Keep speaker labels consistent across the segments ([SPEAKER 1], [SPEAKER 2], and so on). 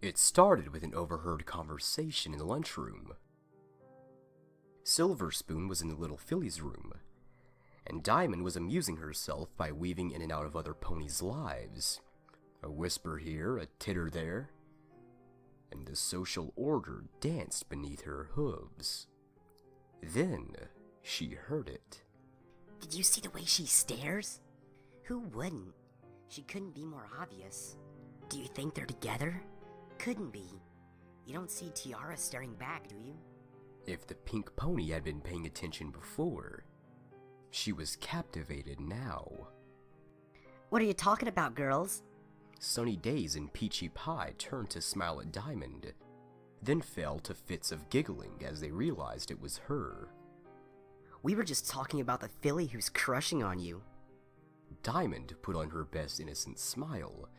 [SPEAKER 1] It started with an overheard conversation in the lunchroom. Silver Spoon was in the little filly's room, and Diamond was amusing herself by weaving in and out of other ponies' lives. A whisper here, a titter there, and the social order danced beneath her hooves. Then she heard it.
[SPEAKER 2] Did you see the way she stares? Who wouldn't? She couldn't be more obvious. Do you think they're together? Couldn't be. You don't see Tiara staring back, do you?
[SPEAKER 1] If the pink pony had been paying attention before, she was captivated now.
[SPEAKER 2] What are you talking about, girls?
[SPEAKER 1] Sunny Days and Peachy Pie turned to smile at Diamond, then fell to fits of giggling as they realized it was her.
[SPEAKER 2] We were just talking about the filly who's crushing on you.
[SPEAKER 1] Diamond put on her best innocent smile,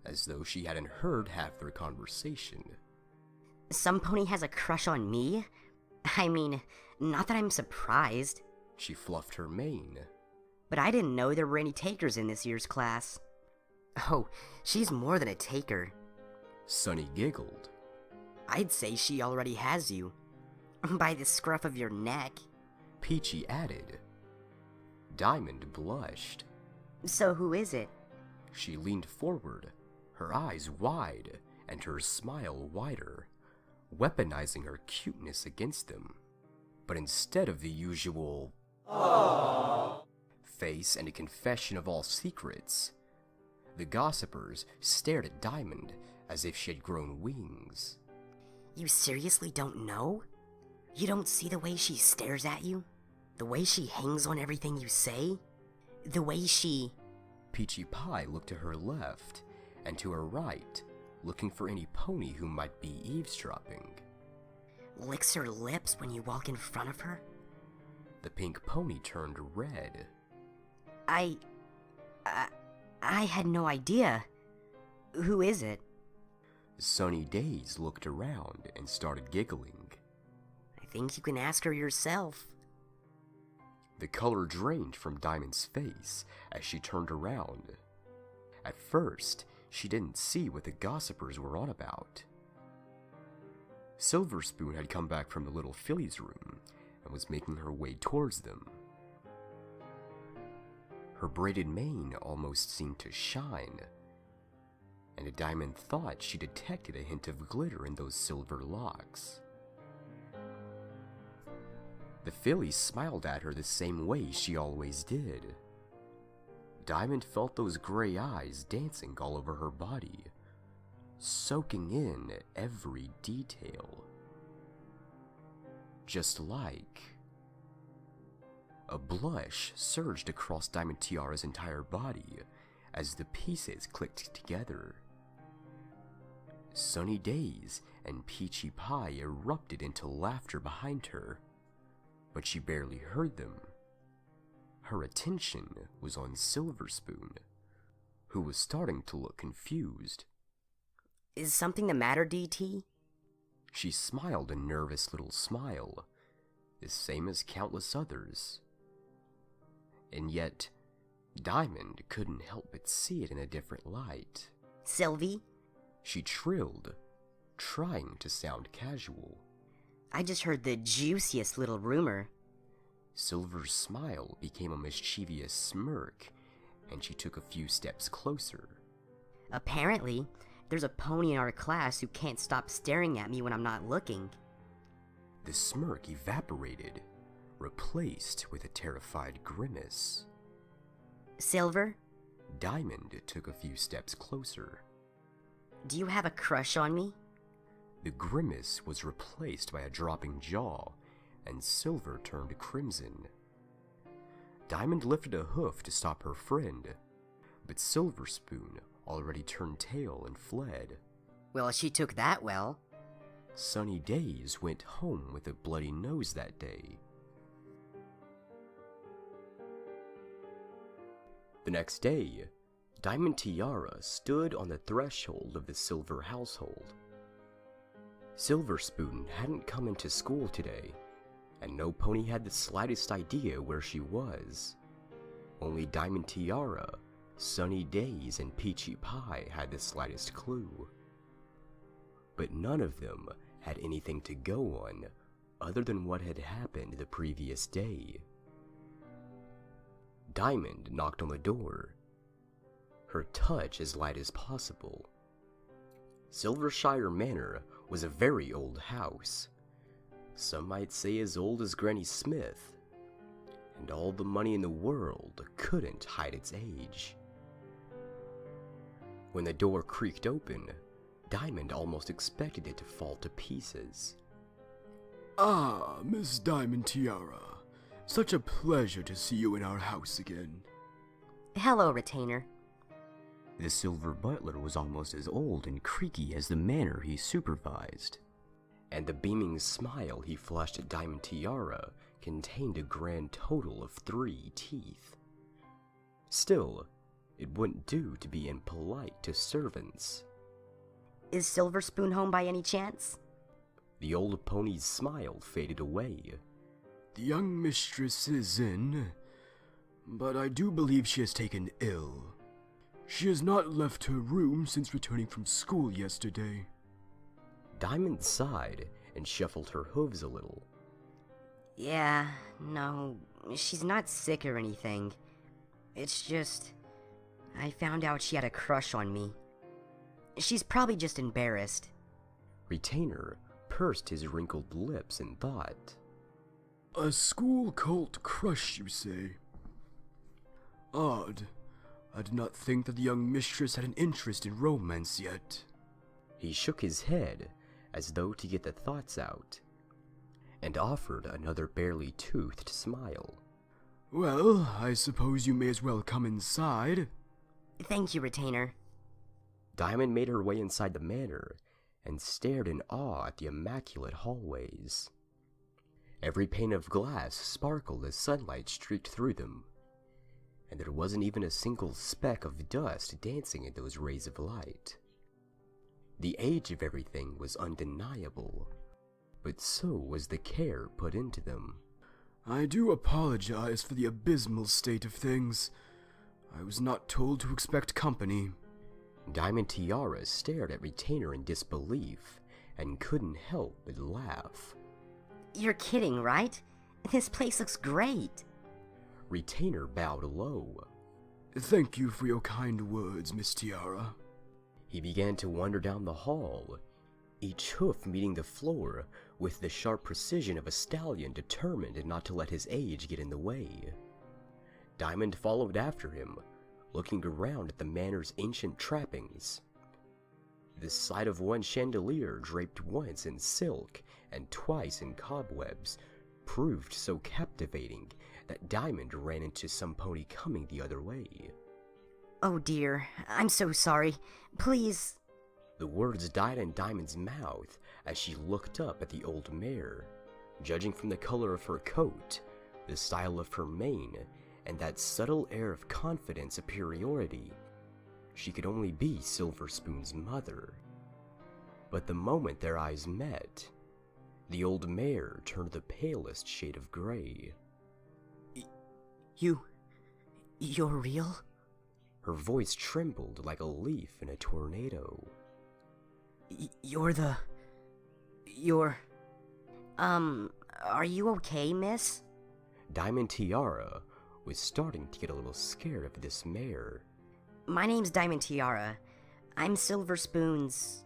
[SPEAKER 1] as though she hadn't heard half their conversation.
[SPEAKER 2] Some pony has a crush on me? I mean, not that I'm surprised.
[SPEAKER 1] She fluffed her mane.
[SPEAKER 2] But I didn't know there were any takers in this year's class. Oh, she's more than a taker.
[SPEAKER 1] Sunny giggled.
[SPEAKER 2] I'd say she already has you. By the scruff of your neck.
[SPEAKER 1] Peachy added. Diamond blushed.
[SPEAKER 2] So who is it?
[SPEAKER 1] She leaned forward, her eyes wide and her smile wider, weaponizing her cuteness against them. But instead of the usual "Aww" face and a confession of all secrets, the gossipers stared at Diamond as if she had grown wings.
[SPEAKER 2] You seriously don't know? You don't see the way she stares at you? The way she hangs on everything you say? The way she...
[SPEAKER 1] Peachy Pie looked to her left and to her right, looking for any pony who might be eavesdropping.
[SPEAKER 2] Licks her lips when you walk in front of her?
[SPEAKER 1] The pink pony turned red.
[SPEAKER 2] I had no idea. Who is it?
[SPEAKER 1] Sunny Days looked around and started giggling.
[SPEAKER 2] I think you can ask her yourself.
[SPEAKER 1] The color drained from Diamond's face as she turned around. At first, she didn't see what the gossipers were on about. Silver Spoon had come back from the little filly's room and was making her way towards them. Her braided mane almost seemed to shine, and Diamond thought she detected a hint of glitter in those silver locks. The filly smiled at her the same way she always did. Diamond felt those gray eyes dancing all over her body, soaking in every detail. Just like... A blush surged across Diamond Tiara's entire body as the pieces clicked together. Sunny Days and Peachy Pie erupted into laughter behind her, but she barely heard them. Her attention was on Silver Spoon, who was starting to look confused.
[SPEAKER 2] Is something the matter, DT?
[SPEAKER 1] She smiled a nervous little smile, the same as countless others. And yet, Diamond couldn't help but see it in a different light.
[SPEAKER 2] Sylvie?
[SPEAKER 1] She trilled, trying to sound casual.
[SPEAKER 2] I just heard the juiciest little rumor.
[SPEAKER 1] Silver's smile became a mischievous smirk, and she took a few steps closer.
[SPEAKER 2] Apparently, there's a pony in our class who can't stop staring at me when I'm not looking.
[SPEAKER 1] The smirk evaporated, replaced with a terrified grimace.
[SPEAKER 2] Silver?
[SPEAKER 1] Diamond took a few steps closer.
[SPEAKER 2] Do you have a crush on me?
[SPEAKER 1] The grimace was replaced by a dropping jaw, and Silver turned crimson. Diamond lifted a hoof to stop her friend, but Silver Spoon already turned tail and fled.
[SPEAKER 2] Well, she took that well.
[SPEAKER 1] Sunny Days went home with a bloody nose that day. The next day, Diamond Tiara stood on the threshold of the Silver household. Silver Spoon hadn't come into school today, and no pony had the slightest idea where she was. Only Diamond Tiara, Sunny Days, and Peachy Pie had the slightest clue. but none of them had anything to go on other than what had happened the previous day. Diamond knocked on the door, her touch as light as possible. Silvershire Manor was a very old house, some might say as old as Granny Smith, and all the money in the world couldn't hide its age. When the door creaked open, Diamond almost expected it to fall to pieces.
[SPEAKER 3] Ah, Miss Diamond Tiara. Such a pleasure to see you in our house again.
[SPEAKER 2] Hello, Retainer.
[SPEAKER 1] The silver butler was almost as old and creaky as the manor he supervised, and the beaming smile he flashed at Diamond Tiara contained a grand total of 3 teeth. Still, it wouldn't do to be impolite to servants.
[SPEAKER 2] Is Silver Spoon home by any chance?
[SPEAKER 1] The old pony's smile faded away.
[SPEAKER 3] The young mistress is in, but I do believe she has taken ill. She has not left her room since returning from school yesterday.
[SPEAKER 1] Diamond sighed and shuffled her hooves a little.
[SPEAKER 2] Yeah, no, she's not sick or anything. It's just, I found out she had a crush on me. She's probably just embarrassed.
[SPEAKER 1] Retainer pursed his wrinkled lips in thought.
[SPEAKER 3] A school cult crush, you say? Odd. I did not think that the young mistress had an interest in romance yet.
[SPEAKER 1] He shook his head as though to get the thoughts out, and offered another barely toothed smile.
[SPEAKER 3] Well, I suppose you may as well come inside.
[SPEAKER 2] Thank you, Retainer.
[SPEAKER 1] Diamond made her way inside the manor and stared in awe at the immaculate hallways. Every pane of glass sparkled as sunlight streaked through them, and there wasn't even a single speck of dust dancing in those rays of light. The age of everything was undeniable, but so was the care put into them.
[SPEAKER 3] I do apologize for the abysmal state of things. I was not told to expect company.
[SPEAKER 1] Diamond Tiara stared at Retainer in disbelief and couldn't help but laugh.
[SPEAKER 2] You're kidding, right? This place looks great.
[SPEAKER 1] Retainer bowed low.
[SPEAKER 3] Thank you for your kind words, Miss Tiara.
[SPEAKER 1] He began to wander down the hall, each hoof meeting the floor with the sharp precision of a stallion determined not to let his age get in the way. Diamond followed after him, looking around at the manor's ancient trappings. The sight of one chandelier draped once in silk and twice in cobwebs proved so captivating that Diamond ran into some pony coming the other way.
[SPEAKER 2] Oh dear, I'm so sorry. Please.
[SPEAKER 1] The words died in Diamond's mouth as she looked up at the old mare. Judging from the color of her coat, the style of her mane, and that subtle air of confident superiority, she could only be Silver Spoon's mother. But the moment their eyes met, the old mare turned the palest shade of gray.
[SPEAKER 2] You're real?
[SPEAKER 1] Her voice trembled like a leaf in a tornado.
[SPEAKER 2] Are you okay, miss?
[SPEAKER 1] Diamond Tiara was starting to get a little scared of this mare.
[SPEAKER 2] My name's Diamond Tiara. I'm Silver Spoon's...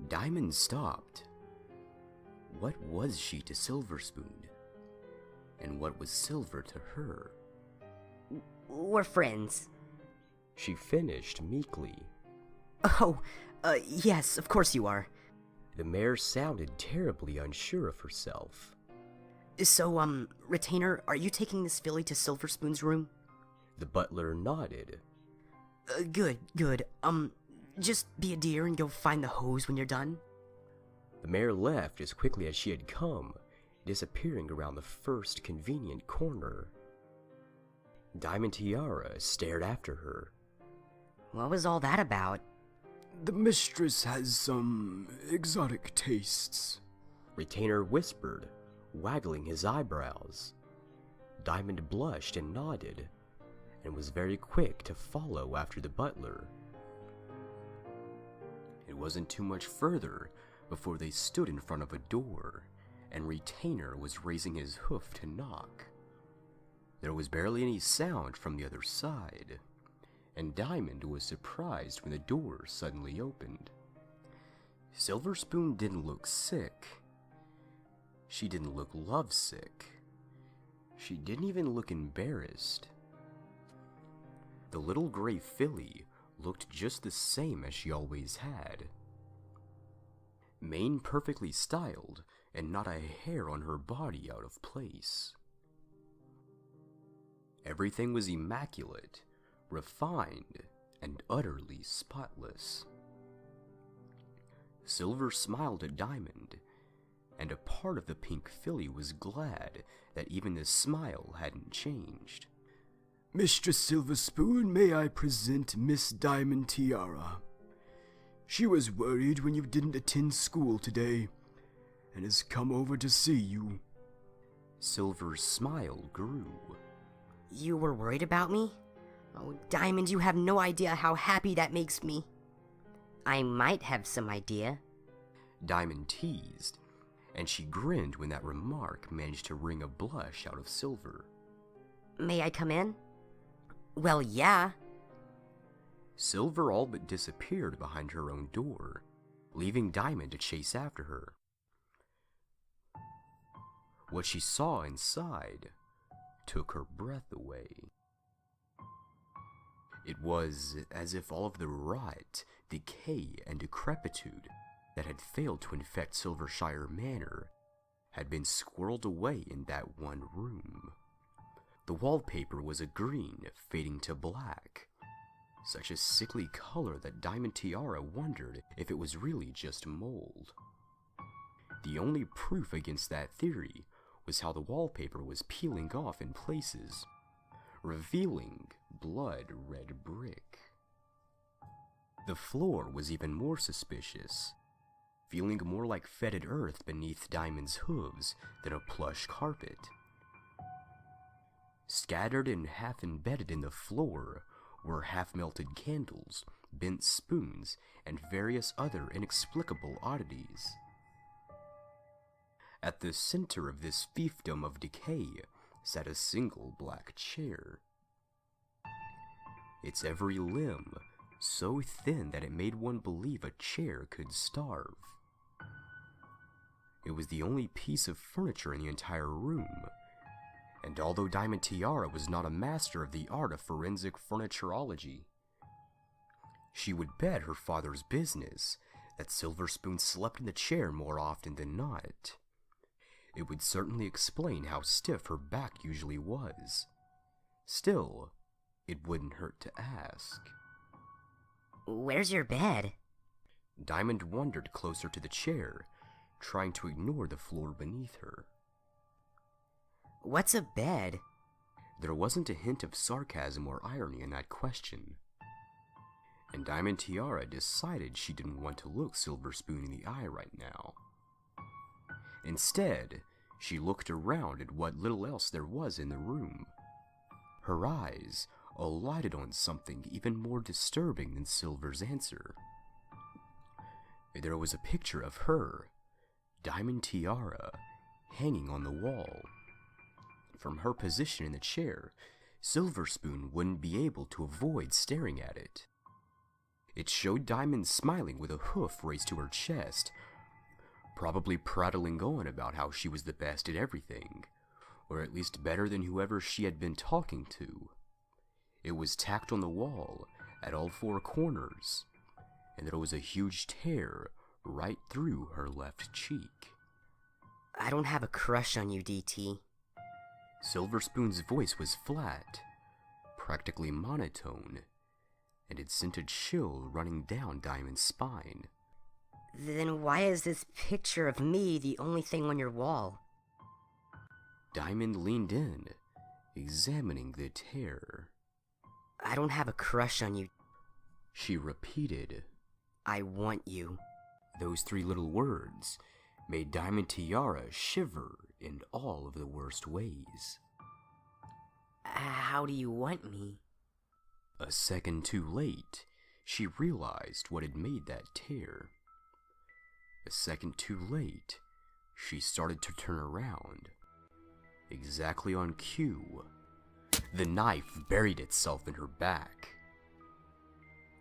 [SPEAKER 1] Diamond stopped. What was she to Silver Spoon? And what was Silver to her?
[SPEAKER 2] We're friends.
[SPEAKER 1] She finished meekly.
[SPEAKER 2] Oh, yes, of course you are.
[SPEAKER 1] The mare sounded terribly unsure of herself.
[SPEAKER 2] So, Retainer, are you taking this filly to Silver Spoon's room?
[SPEAKER 1] The butler nodded.
[SPEAKER 2] Good. Just be a dear and go find the hose when you're done.
[SPEAKER 1] The mare left as quickly as she had come, disappearing around the first convenient corner. Diamond Tiara stared after her.
[SPEAKER 2] What was all that about?
[SPEAKER 3] The mistress has some exotic tastes.
[SPEAKER 1] Retainer whispered, waggling his eyebrows. Diamond blushed and nodded, and was very quick to follow after the butler. It wasn't too much further before they stood in front of a door, and Retainer was raising his hoof to knock. There was barely any sound from the other side, and Diamond was surprised when the door suddenly opened. Silver Spoon didn't look sick. She didn't look lovesick. She didn't even look embarrassed. The little gray filly looked just the same as she always had. Mane perfectly styled, and not a hair on her body out of place. Everything was immaculate, refined, and utterly spotless. Silver smiled at Diamond, and a part of the pink filly was glad that even the smile hadn't changed.
[SPEAKER 3] Mistress Silver Spoon, may I present Miss Diamond Tiara? She was worried when you didn't attend school today, and has come over to see you.
[SPEAKER 1] Silver's smile grew.
[SPEAKER 2] You were worried about me? Oh, Diamond, you have no idea how happy that makes me. I might have some idea.
[SPEAKER 1] Diamond teased, and she grinned when that remark managed to wring a blush out of Silver.
[SPEAKER 2] May I come in? Well, yeah.
[SPEAKER 1] Silver all but disappeared behind her own door, leaving Diamond to chase after her. What she saw inside took her breath away. It was as if all of the rot, decay, and decrepitude that had failed to infect Silvershire Manor had been squirreled away in that one room. The wallpaper was a green fading to black, such a sickly color that Diamond Tiara wondered if it was really just mold. The only proof against that theory was how the wallpaper was peeling off in places, revealing blood-red brick. The floor was even more suspicious, feeling more like fetid earth beneath Diamond's hooves than a plush carpet. Scattered and half embedded in the floor were half-melted candles, bent spoons, and various other inexplicable oddities. At the center of this fiefdom of decay sat a single black chair. Its every limb so thin that it made one believe a chair could starve. It was the only piece of furniture in the entire room, and although Diamond Tiara was not a master of the art of forensic furniturology, she would bet her father's business that Silver Spoon slept in the chair more often than not. It would certainly explain how stiff her back usually was. Still, it wouldn't hurt to ask.
[SPEAKER 2] Where's your bed?
[SPEAKER 1] Diamond wandered closer to the chair, trying to ignore the floor beneath her.
[SPEAKER 2] What's a bed?
[SPEAKER 1] There wasn't a hint of sarcasm or irony in that question, and Diamond Tiara decided she didn't want to look Silver Spoon in the eye right now. Instead, she looked around at what little else there was in the room. Her eyes alighted on something even more disturbing than Silver's answer. There was a picture of her, Diamond Tiara, hanging on the wall. From her position in the chair, Silver Spoon wouldn't be able to avoid staring at it. It showed Diamond smiling with a hoof raised to her chest, probably prattling on about how she was the best at everything, or at least better than whoever she had been talking to. It was tacked on the wall at all four corners, and there was a huge tear right through her left cheek.
[SPEAKER 2] I don't have a crush on you, DT.
[SPEAKER 1] Silver Spoon's voice was flat, practically monotone, and it sent a chill running down Diamond's spine.
[SPEAKER 2] Then why is this picture of me the only thing on your wall?
[SPEAKER 1] Diamond leaned in, examining the tear.
[SPEAKER 2] I don't have a crush on you.
[SPEAKER 1] She repeated.
[SPEAKER 2] I want you.
[SPEAKER 1] Those three little words made Diamond Tiara shiver in all of the worst ways.
[SPEAKER 2] How do you want me?
[SPEAKER 1] A second too late, she realized what had made that tear. A second too late, she started to turn around. Exactly on cue, the knife buried itself in her back.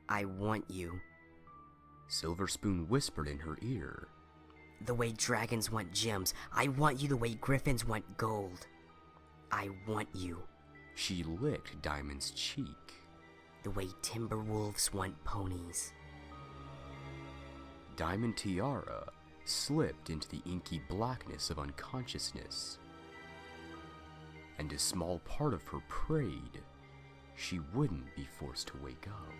[SPEAKER 2] I want you.
[SPEAKER 1] Silver Spoon whispered in her ear.
[SPEAKER 2] The way dragons want gems, I want you the way griffins want gold. I want you.
[SPEAKER 1] She licked Diamond's cheek.
[SPEAKER 2] The way timber wolves want ponies.
[SPEAKER 1] Diamond Tiara slipped into the inky blackness of unconsciousness, and a small part of her prayed she wouldn't be forced to wake up.